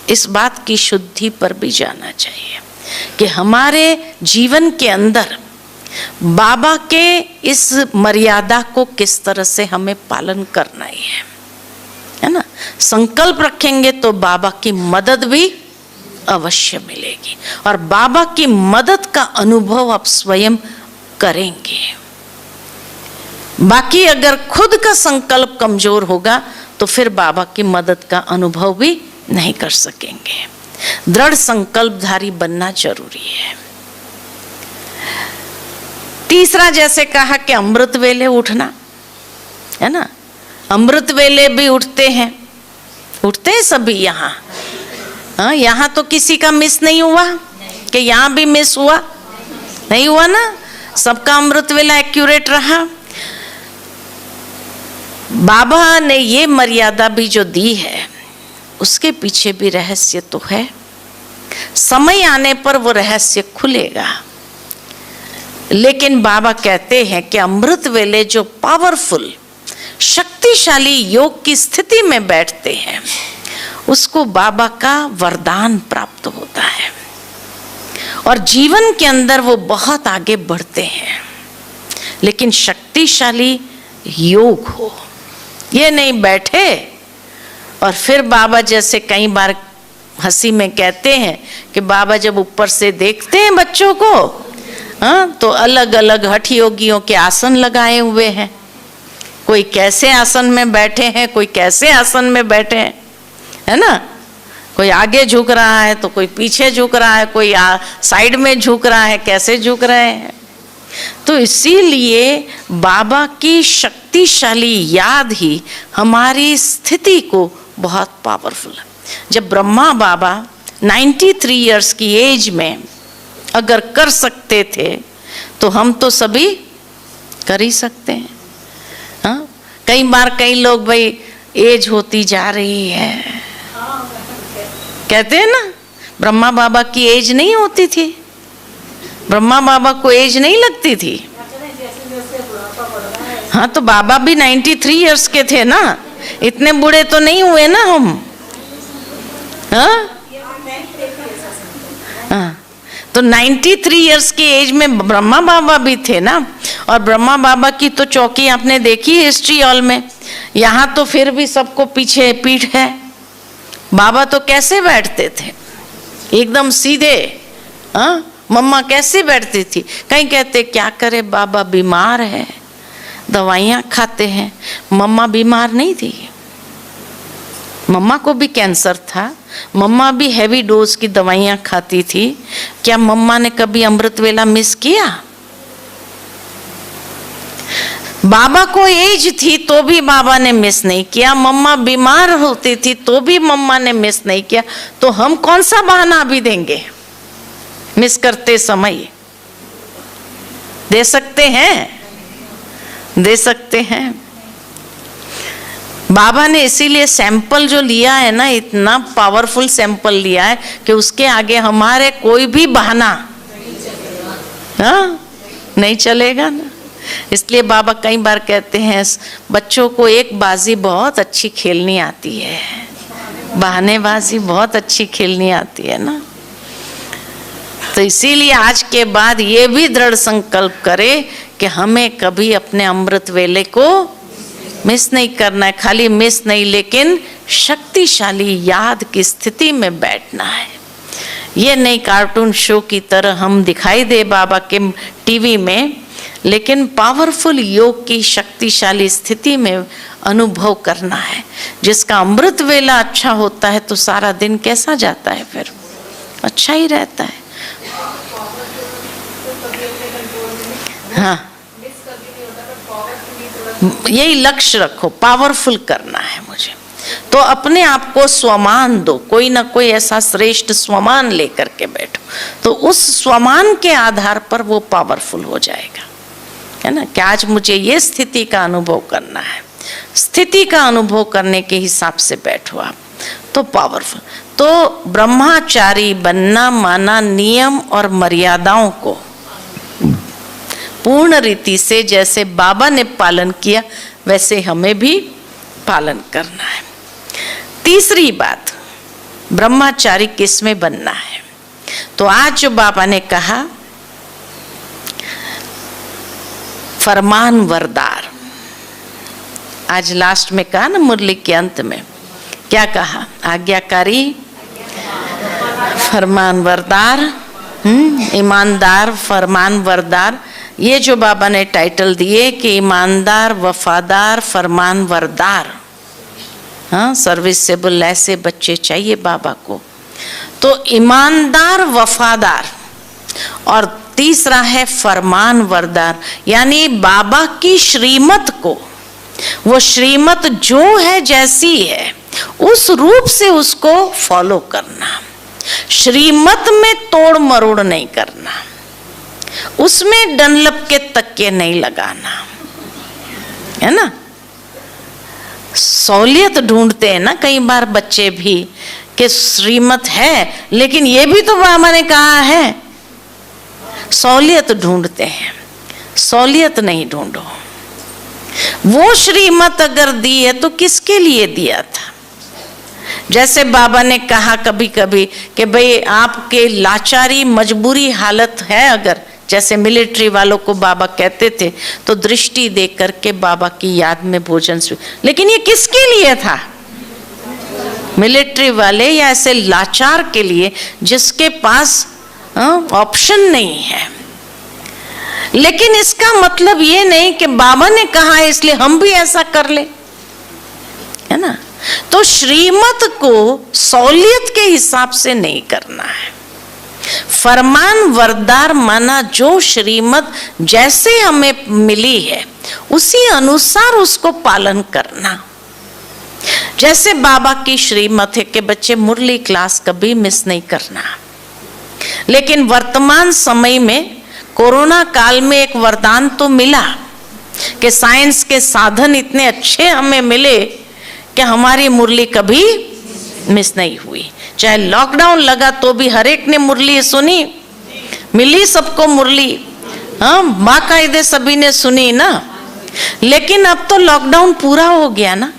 इस बात की शुद्धि पर भी जाना चाहिए कि हमारे जीवन के अंदर बाबा के इस मर्यादा को किस तरह से हमें पालन करना ही है ना। संकल्प रखेंगे तो बाबा की मदद भी अवश्य मिलेगी और बाबा की मदद का अनुभव आप स्वयं करेंगे। बाकी अगर खुद का संकल्प कमजोर होगा तो फिर बाबा की मदद का अनुभव भी नहीं कर सकेंगे। दृढ़ संकल्पधारी बनना जरूरी है। तीसरा, जैसे कहा कि अमृत वेले उठना है ना, अमृत वेले भी उठते हैं सभी यहाँ। हाँ, यहाँ तो किसी का मिस नहीं हुआ कि यहाँ भी मिस हुआ नहीं हुआ ना, सबका अमृत वेला एक्यूरेट रहा। बाबा ने ये मर्यादा भी जो दी है उसके पीछे भी रहस्य तो है। समय आने पर वो रहस्य खुलेगा। लेकिन बाबा कहते हैं कि अमृत वेले जो पावरफुल शक्तिशाली योग की स्थिति में बैठते हैं उसको बाबा का वरदान प्राप्त होता है और जीवन के अंदर वो बहुत आगे बढ़ते हैं। लेकिन शक्तिशाली योग हो, ये नहीं बैठे और फिर बाबा जैसे कई बार हंसी में कहते हैं कि बाबा जब ऊपर से देखते हैं बच्चों को, हाँ, तो अलग अलग हठ योगियों के आसन लगाए हुए हैं। कोई कैसे आसन में बैठे हैं, कोई कैसे आसन में बैठे हैं, है ना। कोई आगे झुक रहा है तो कोई पीछे झुक रहा है, कोई साइड में झुक रहा है, कैसे झुक रहे हैं। तो इसीलिए बाबा की शक्तिशाली याद ही हमारी स्थिति को बहुत पावरफुल है। जब ब्रह्मा बाबा 93 इयर्स की एज में अगर कर सकते थे तो हम तो सभी कर ही सकते हैं। हाँ, कई बार कई लोग भाई एज होती जा रही है कहते हैं ना, ब्रह्मा बाबा की एज नहीं होती थी, ब्रह्मा बाबा को एज नहीं लगती थी। हाँ, तो बाबा भी 93 इयर्स के थे ना, इतने बूढ़े तो नहीं हुए ना हम। हाँ, तो 93 इयर्स की एज में ब्रह्मा बाबा भी थे ना। और ब्रह्मा बाबा की तो चौकी आपने देखी हिस्ट्री हॉल में, यहाँ तो फिर भी सबको पीछे पीठ है। बाबा तो कैसे बैठते थे, एकदम सीधे। हाँ, मम्मा कैसे बैठती थी। कहीं कहते क्या करे बाबा बीमार है, दवाइयाँ खाते हैं। मम्मा बीमार नहीं थी, मम्मा को भी कैंसर था, मम्मा भी हैवी डोज की दवाइयाँ खाती थी। क्या मम्मा ने कभी अमृत वेला मिस किया? बाबा को एज थी तो भी बाबा ने मिस नहीं किया, मम्मा बीमार होती थी तो भी मम्मा ने मिस नहीं किया। तो हम कौन सा बहाना अभी देंगे मिस करते समय? दे सकते हैं, दे सकते हैं। बाबा ने इसीलिए सैंपल जो लिया है ना, इतना पावरफुल सैंपल लिया है कि उसके आगे हमारे कोई भी बहाना हाँ नहीं चलेगा ना। इसलिए बाबा कई बार कहते हैं बच्चों को एक बाजी बहुत अच्छी खेलनी आती है, बहानेबाजी बहुत अच्छी खेलनी आती है ना। तो इसीलिए आज के बाद ये भी दृढ़ संकल्प करे कि हमें कभी अपने अमृत वेले को मिस नहीं करना है। खाली मिस नहीं, लेकिन शक्तिशाली याद की स्थिति में बैठना है। ये नहीं कार्टून शो की तरह हम दिखाई दे बाबा के टीवी में, लेकिन पावरफुल योग की शक्तिशाली स्थिति में अनुभव करना है। जिसका अमृत वेला अच्छा होता है तो सारा दिन कैसा जाता है, फिर अच्छा ही रहता है। हाँ, यही लक्ष्य रखो, पावरफुल करना है मुझे। तो अपने आप को स्वमान दो, कोई ना कोई ऐसा श्रेष्ठ स्वमान लेकर के बैठो, तो उस स्वमान के आधार पर वो पावरफुल हो जाएगा, है ना। कि आज मुझे ये स्थिति का अनुभव करना है, स्थिति का अनुभव करने के हिसाब से बैठो आप, तो पावरफुल। तो ब्रह्मचारी बनना माना नियम और मर्यादाओं को पूर्ण रीति से जैसे बाबा ने पालन किया वैसे हमें भी पालन करना है। तीसरी बात, ब्रह्मचारी किसमें बनना है। तो आज जो बाबा ने कहा फरमान वरदार, आज लास्ट में कहा ना, मुरली के अंत में क्या कहा, आज्ञाकारी, फरमान वरदार, ईमानदार, फरमान वरदार। ये जो बाबा ने टाइटल दिए कि ईमानदार, वफादार, फरमान वरदार, हाँ, सर्विसेबल, ऐसे बच्चे चाहिए बाबा को। तो ईमानदार, वफादार, और तीसरा है फरमान वरदार, यानी बाबा की श्रीमत को, वो श्रीमत जो है जैसी है उस रूप से उसको फॉलो करना, श्रीमत में तोड़ मरोड़ नहीं करना, उसमें डनलप के तकिए नहीं लगाना, है ना। सहूलियत ढूंढते हैं ना कई बार बच्चे भी कि श्रीमत है लेकिन ये भी तो बाबा ने कहा है, सहूलियत ढूंढते हैं। सहूलियत नहीं ढूंढो, वो श्रीमत अगर दी है तो किसके लिए दिया था। जैसे बाबा ने कहा कभी कभी कि भाई आपके लाचारी मजबूरी हालत है, अगर जैसे मिलिट्री वालों को बाबा कहते थे तो दृष्टि दे करके बाबा की याद में भोजन, लेकिन ये किसके लिए था, मिलिट्री वाले या ऐसे लाचार के लिए जिसके पास ऑप्शन नहीं है। लेकिन इसका मतलब ये नहीं कि बाबा ने कहा है इसलिए हम भी ऐसा कर ले, है ना। तो श्रीमत को सहूलियत के हिसाब से नहीं करना है। फरमान वरदार माना जो श्रीमत जैसे हमें मिली है उसी अनुसार उसको पालन करना। जैसे बाबा की श्रीमत है कि बच्चे मुरली क्लास कभी मिस नहीं करना, लेकिन वर्तमान समय में कोरोना काल में एक वरदान तो मिला कि साइंस के साधन इतने अच्छे हमें मिले कि हमारी मुरली कभी मिस नहीं हुई। चाहे लॉकडाउन लगा तो भी हर एक ने मुरली सुनी, मिली सबको मुरली, हाँ, बाकायदे सभी ने सुनी ना। लेकिन अब तो लॉकडाउन पूरा हो गया ना,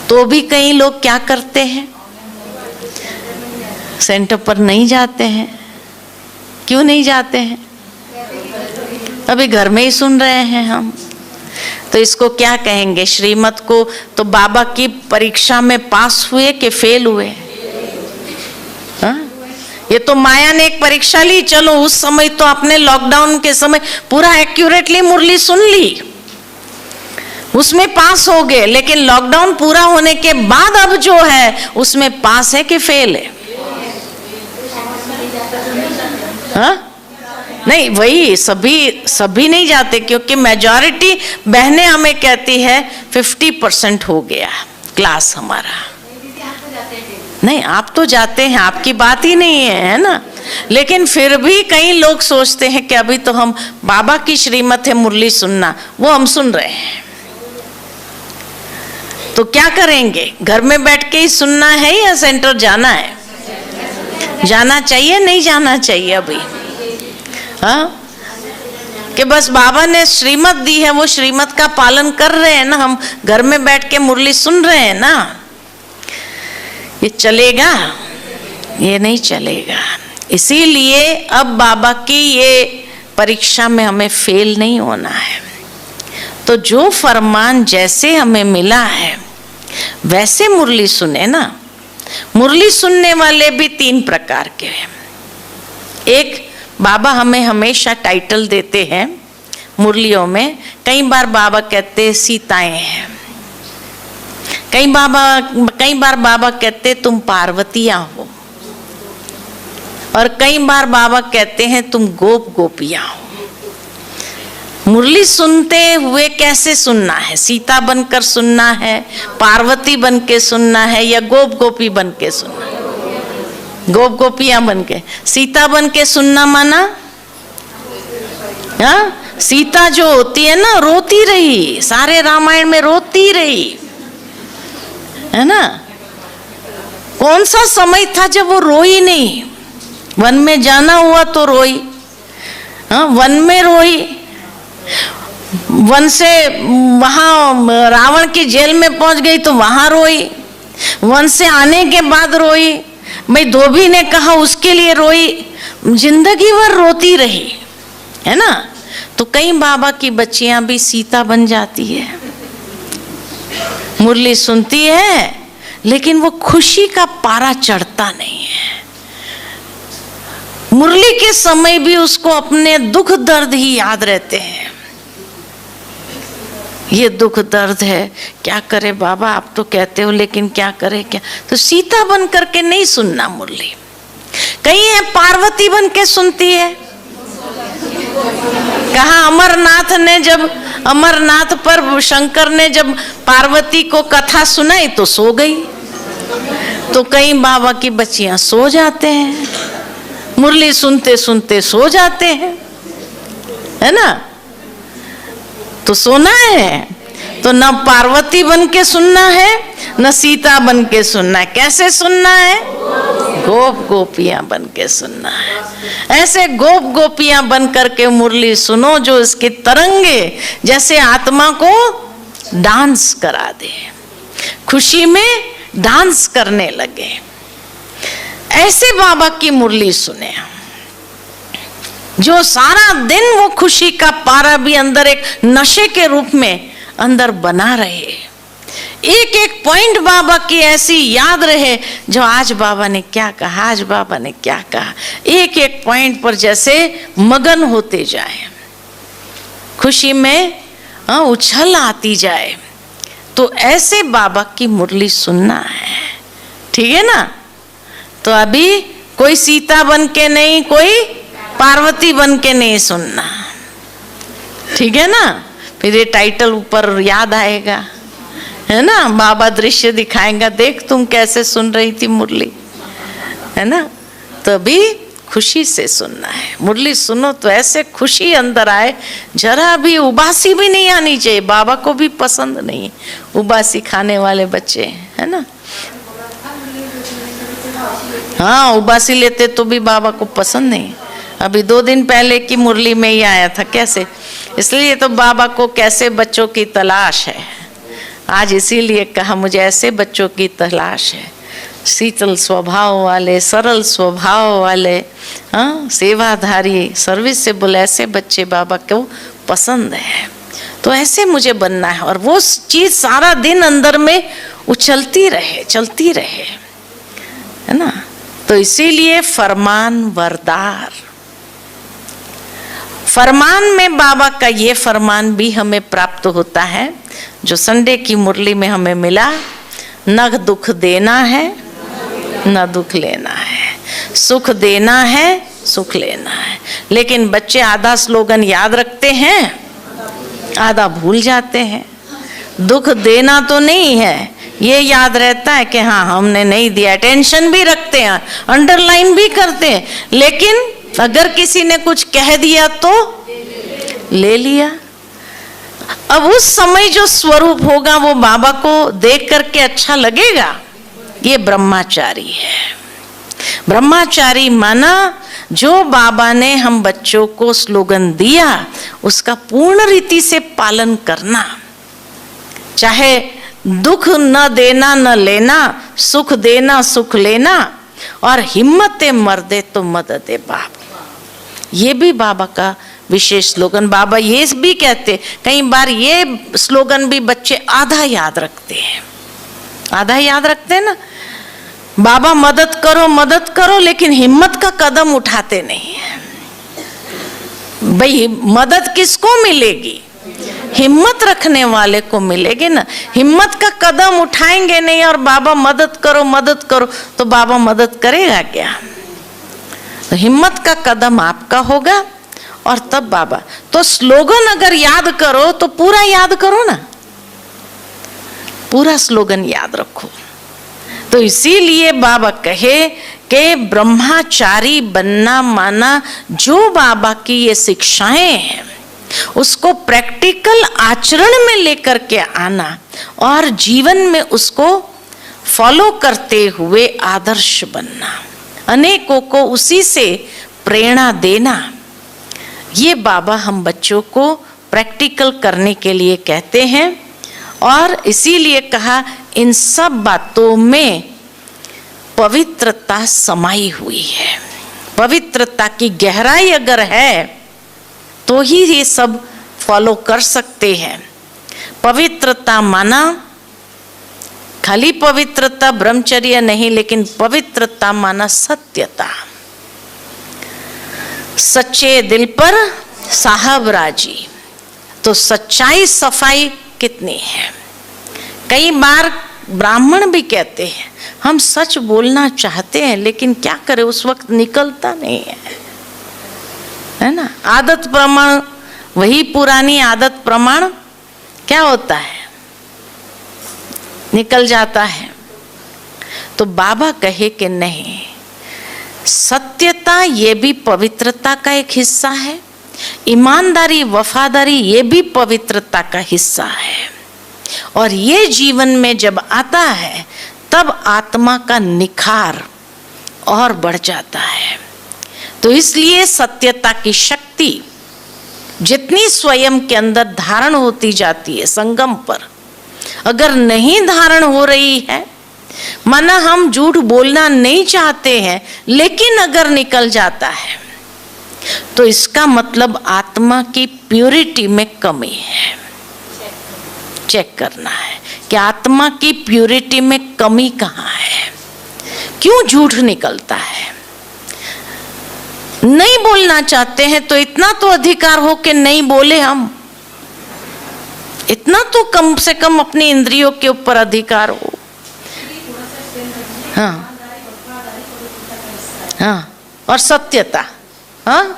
तो भी कई लोग क्या करते हैं, सेंटर पर नहीं जाते हैं। क्यों नहीं जाते हैं, अभी घर में ही सुन रहे हैं हम। तो इसको क्या कहेंगे, श्रीमत को तो बाबा की परीक्षा में पास हुए कि फेल हुए, हाँ? ये तो माया ने एक परीक्षा ली, चलो उस समय तो अपने लॉकडाउन के समय पूरा एक्यूरेटली मुरली सुन ली, उसमें पास हो गए। लेकिन लॉकडाउन पूरा होने के बाद अब जो है उसमें पास है कि फेल है, हाँ? नहीं, वही सभी नहीं जाते, क्योंकि मेजॉरिटी बहनें हमें कहती है 50% हो गया क्लास हमारा। नहीं, आप तो जाते हैं, आपकी बात ही नहीं है ना। लेकिन फिर भी कई लोग सोचते हैं कि अभी तो हम बाबा की श्रीमत है मुरली सुनना, वो हम सुन रहे हैं, तो क्या करेंगे, घर में बैठ के ही सुनना है या सेंटर जाना है? जाना चाहिए, नहीं जाना चाहिए अभी, हाँ? कि बस बाबा ने श्रीमत दी है, वो श्रीमत का पालन कर रहे हैं ना, हम घर में बैठ के मुरली सुन रहे हैं ना। ये चलेगा? ये नहीं चलेगा। इसीलिए अब बाबा की ये परीक्षा में हमें फेल नहीं होना है। तो जो फरमान जैसे हमें मिला है वैसे मुरली सुने ना। मुरली सुनने वाले भी 3 प्रकार के हैं। एक, बाबा हमें हमेशा टाइटल देते हैं मुरलियों में, कई बार बाबा कहते हैं सीताएं हैं, कई बार बाबा कहते तुम पार्वतियां हो, और कई बार बाबा कहते हैं तुम गोप गोपियां हो। मुरली सुनते हुए कैसे सुनना है, सीता बनकर सुनना है, पार्वती बन के सुनना है, या गोप गोपी बन के सुनना है? गोप गोपियां बन के। सीता बन के सुनना माना, हाँ, सीता जो होती है ना, रोती रही, सारे रामायण में रोती रही, है ना। कौन सा समय था जब वो रोई नहीं? वन में जाना हुआ तो रोई, हाँ, वन में रोई, वन से वहां रावण की जेल में पहुंच गई तो वहां रोई, वन से आने के बाद रोई, भाई धोबी ने कहा उसके लिए रोई, जिंदगी भर रोती रही, है ना। तो कई बाबा की बच्चियां भी सीता बन जाती है, मुरली सुनती है लेकिन वो खुशी का पारा चढ़ता नहीं है। मुरली के समय भी उसको अपने दुख दर्द ही याद रहते हैं। ये दुख दर्द है, क्या करे बाबा, आप तो कहते हो लेकिन क्या करे क्या। तो सीता बन करके नहीं सुनना मुरली। कहीं है पार्वती बन के सुनती है। कहा अमरनाथ पर शंकर ने जब पार्वती को कथा सुनाई तो सो गई। तो कई बाबा की बच्चियां सो जाते हैं, मुरली सुनते सुनते सो जाते हैं, है ना। तो सोना है तो न पार्वती बन के सुनना है न सीता बन के सुनना है। कैसे सुनना है? गोप गोपियां बन के सुनना है। ऐसे गोप गोपियां बन करके मुरली सुनो जो इसके तरंगे जैसे आत्मा को डांस करा दे, खुशी में डांस करने लगे। ऐसे बाबा की मुरली सुने जो सारा दिन वो खुशी का पारा भी अंदर एक नशे के रूप में अंदर बना रहे। एक एक पॉइंट बाबा की ऐसी याद रहे जो आज बाबा ने क्या कहा, आज बाबा ने क्या कहा, एक एक पॉइंट पर जैसे मगन होते जाए, खुशी में उछल आती जाए। तो ऐसे बाबा की मुरली सुनना है, ठीक है ना। तो अभी कोई सीता बन के नहीं, कोई पार्वती बन के नहीं सुनना, ठीक है ना। फिर ये टाइटल ऊपर याद आएगा, है ना। बाबा दृश्य दिखाएगा, देख तुम कैसे सुन रही थी मुरली, है ना। तभी खुशी से सुनना है। मुरली सुनो तो ऐसे खुशी अंदर आए, जरा भी उबासी भी नहीं आनी चाहिए। बाबा को भी पसंद नहीं है उबासी खाने वाले बच्चे, है ना। हाँ, उबासी लेते तो भी बाबा को पसंद नहीं। अभी 2 दिन पहले की मुरली में ही आया था कैसे, इसलिए तो बाबा को कैसे बच्चों की तलाश है। आज इसीलिए कहा मुझे ऐसे बच्चों की तलाश है, शीतल स्वभाव वाले, सरल स्वभाव वाले, हाँ, सेवाधारी, सर्विसेबल, ऐसे बच्चे बाबा को पसंद है। तो ऐसे मुझे बनना है और वो चीज सारा दिन अंदर में उछलती रहे, चलती रहे, है ना। तो इसीलिए फरमान वरदार, फरमान में बाबा का ये फरमान भी हमें प्राप्त होता है जो संडे की मुरली में हमें मिला। न दुख देना है न दुख लेना है, सुख देना है सुख लेना है। लेकिन बच्चे आधा स्लोगन याद रखते हैं, आधा भूल जाते हैं। दुख देना तो नहीं है, ये याद रहता है कि हाँ हमने नहीं दिया, टेंशन भी रखते हैं, अंडरलाइन भी करते हैं। लेकिन अगर किसी ने कुछ कह दिया तो ले लिया। अब उस समय जो स्वरूप होगा वो बाबा को देख करके अच्छा लगेगा। ये ब्रह्मचारी है। ब्रह्मचारी माना जो बाबा ने हम बच्चों को स्लोगन दिया उसका पूर्ण रीति से पालन करना, चाहे दुख न देना न लेना, सुख देना सुख लेना, और हिम्मत मर्दे तो मदद बाप। ये भी बाबा का विशेष स्लोगन। बाबा ये भी कहते, कई बार ये स्लोगन भी बच्चे आधा याद रखते हैं, आधा याद रखते हैं ना। बाबा मदद करो, लेकिन हिम्मत का कदम उठाते नहीं है। भाई मदद किसको मिलेगी? हिम्मत रखने वाले को मिलेगी ना। हिम्मत का कदम उठाएंगे नहीं और बाबा मदद करो तो बाबा मदद करेगा क्या? तो हिम्मत का कदम आपका होगा और तब बाबा। तो स्लोगन अगर याद करो तो पूरा याद करो ना, पूरा स्लोगन याद रखो। तो इसीलिए बाबा कहे कि ब्रह्मचारी बनना माना जो बाबा की ये शिक्षाएं हैं उसको प्रैक्टिकल आचरण में लेकर के आना और जीवन में उसको फॉलो करते हुए आदर्श बनना, अनेकों को उसी से प्रेरणा देना। ये बाबा हम बच्चों को प्रैक्टिकल करने के लिए कहते हैं। और इसीलिए कहा इन सब बातों में पवित्रता समाई हुई है। पवित्रता की गहराई अगर है तो ही ये सब फॉलो कर सकते हैं। पवित्रता माना खाली पवित्रता ब्रह्मचर्य नहीं, लेकिन पवित्रता माना सत्यता। सच्चे दिल पर साहब राजी। तो सच्चाई सफाई कितनी है। कई बार ब्राह्मण भी कहते हैं हम सच बोलना चाहते हैं, लेकिन क्या करें उस वक्त निकलता नहीं है ना। आदत प्रमाण, वही पुरानी आदत प्रमाण क्या होता है, निकल जाता है। तो बाबा कहे कि नहीं, सत्यता ये भी पवित्रता का एक हिस्सा है, ईमानदारी वफादारी ये भी पवित्रता का हिस्सा है। और ये जीवन में जब आता है तब आत्मा का निखार और बढ़ जाता है। तो इसलिए सत्यता की शक्ति जितनी स्वयं के अंदर धारण होती जाती है संगम पर, अगर नहीं धारण हो रही है, माना हम झूठ बोलना नहीं चाहते हैं लेकिन अगर निकल जाता है, तो इसका मतलब आत्मा की प्यूरिटी में कमी है। चेक करना है कि आत्मा की प्यूरिटी में कमी कहाँ है, क्यों झूठ निकलता है। नहीं बोलना चाहते हैं तो इतना तो अधिकार हो कि नहीं बोले हम, इतना तो कम से कम अपनी इंद्रियों के ऊपर अधिकार हो। हाँ हाँ, और सत्यता, हाँ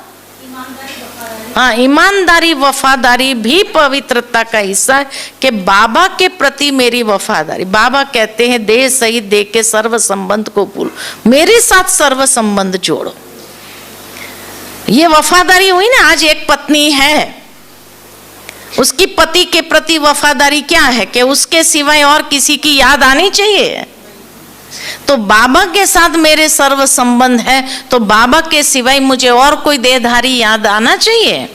हाँ, ईमानदारी वफादारी भी पवित्रता का हिस्सा है कि बाबा के प्रति मेरी वफादारी। बाबा कहते हैं देह सहित देह के सर्व संबंध को भूलो, मेरे साथ सर्व संबंध जोड़ो। ये वफादारी हुई ना। आज एक पत्नी है, उसकी पति के प्रति वफादारी क्या है कि उसके सिवाय और किसी की याद आनी चाहिए। तो बाबा के साथ मेरे सर्व संबंध है, तो बाबा के सिवाय मुझे और कोई देहधारी याद आना चाहिए।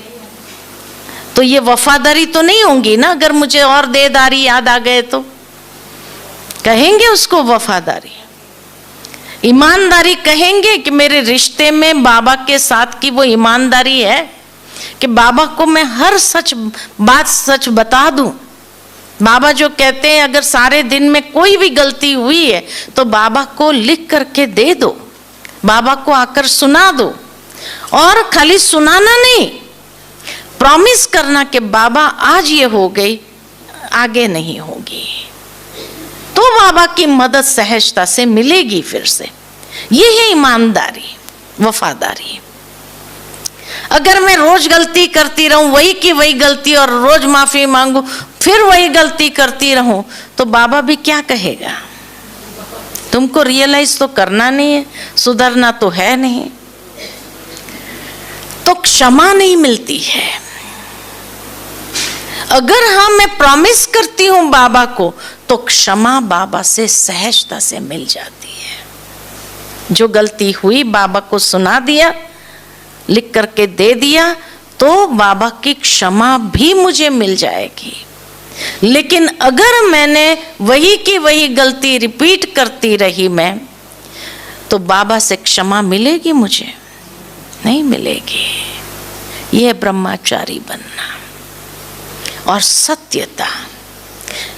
तो ये वफादारी तो नहीं होगी ना। अगर मुझे और देहधारी याद आ गए तो कहेंगे उसको वफादारी। ईमानदारी कहेंगे कि मेरे रिश्ते में बाबा के साथ की वो ईमानदारी है कि बाबा को मैं हर बात सच बता दूं। बाबा जो कहते हैं अगर सारे दिन में कोई भी गलती हुई है तो बाबा को लिख करके दे दो, बाबा को आकर सुना दो। और खाली सुनाना नहीं, प्रॉमिस करना कि बाबा आज ये हो गई, आगे नहीं होगी। तो बाबा की मदद सहजता से मिलेगी फिर से। ये है ईमानदारी वफादारी। अगर मैं रोज गलती करती रहूं, वही की वही गलती, और रोज माफी मांगू, फिर वही गलती करती रहूं, तो बाबा भी क्या कहेगा। तुमको रियलाइज तो करना नहीं है, सुधरना तो है नहीं, तो क्षमा नहीं मिलती है। अगर हाँ मैं प्रॉमिस करती हूं बाबा को, तो क्षमा बाबा से सहजता से मिल जाती है। जो गलती हुई बाबा को सुना दिया, लिख करके दे दिया, तो बाबा की क्षमा भी मुझे मिल जाएगी। लेकिन अगर मैंने वही की वही गलती रिपीट करती रही मैं, तो बाबा से क्षमा मिलेगी मुझे? नहीं मिलेगी। यह ब्रह्मचारी बनना और सत्यता,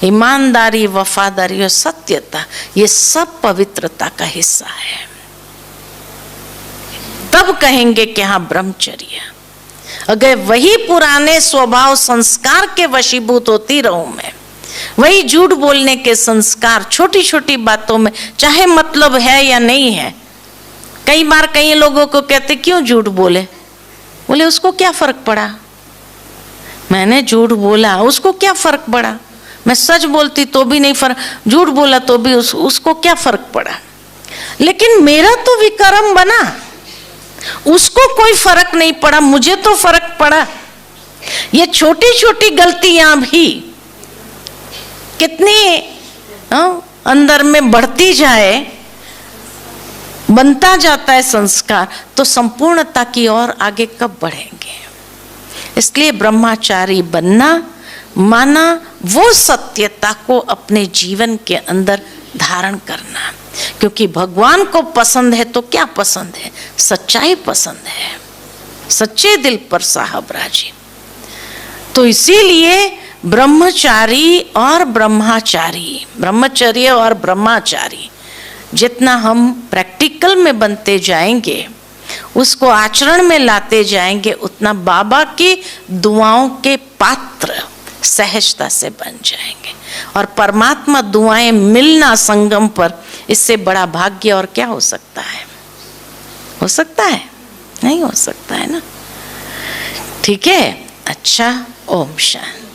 ईमानदारी वफादारी और सत्यता, ये सब पवित्रता का हिस्सा है। तब कहेंगे कि हाँ ब्रह्मचर्य। अगर वही पुराने स्वभाव संस्कार के वशीभूत होती रहूं मैं, वही झूठ बोलने के संस्कार छोटी छोटी बातों में, चाहे मतलब है या नहीं है। कई बार कई लोगों को कहते क्यों झूठ बोले, बोले उसको क्या फर्क पड़ा, मैंने झूठ बोला उसको क्या फर्क पड़ा, मैं सच बोलती तो भी नहीं फर्क, झूठ बोला तो भी उसको क्या फर्क पड़ा। लेकिन मेरा तो विक्रम बना, उसको कोई फर्क नहीं पड़ा, मुझे तो फर्क पड़ा। ये छोटी छोटी गलतियां भी कितनी अंदर में बढ़ती जाए, बनता जाता है संस्कार, तो संपूर्णता की ओर आगे कब बढ़ेंगे। इसलिए ब्रह्मचारी बनना माना वो सत्यता को अपने जीवन के अंदर धारण करना। क्योंकि भगवान को पसंद है तो क्या पसंद है? सच्चाई पसंद है, सच्चे दिल पर साहब राजी। तो इसीलिए ब्रह्मचारी और ब्रह्माचारी, ब्रह्मचर्य और ब्रह्माचारी जितना हम प्रैक्टिकल में बनते जाएंगे, उसको आचरण में लाते जाएंगे, उतना बाबा की दुआओं के पात्र सहजता से बन जाएंगे। और परमात्मा दुआएं मिलना संगम पर, इससे बड़ा भाग्य और क्या हो सकता है? हो सकता है? नहीं हो सकता है ना। ठीक है, अच्छा, ओम शांति।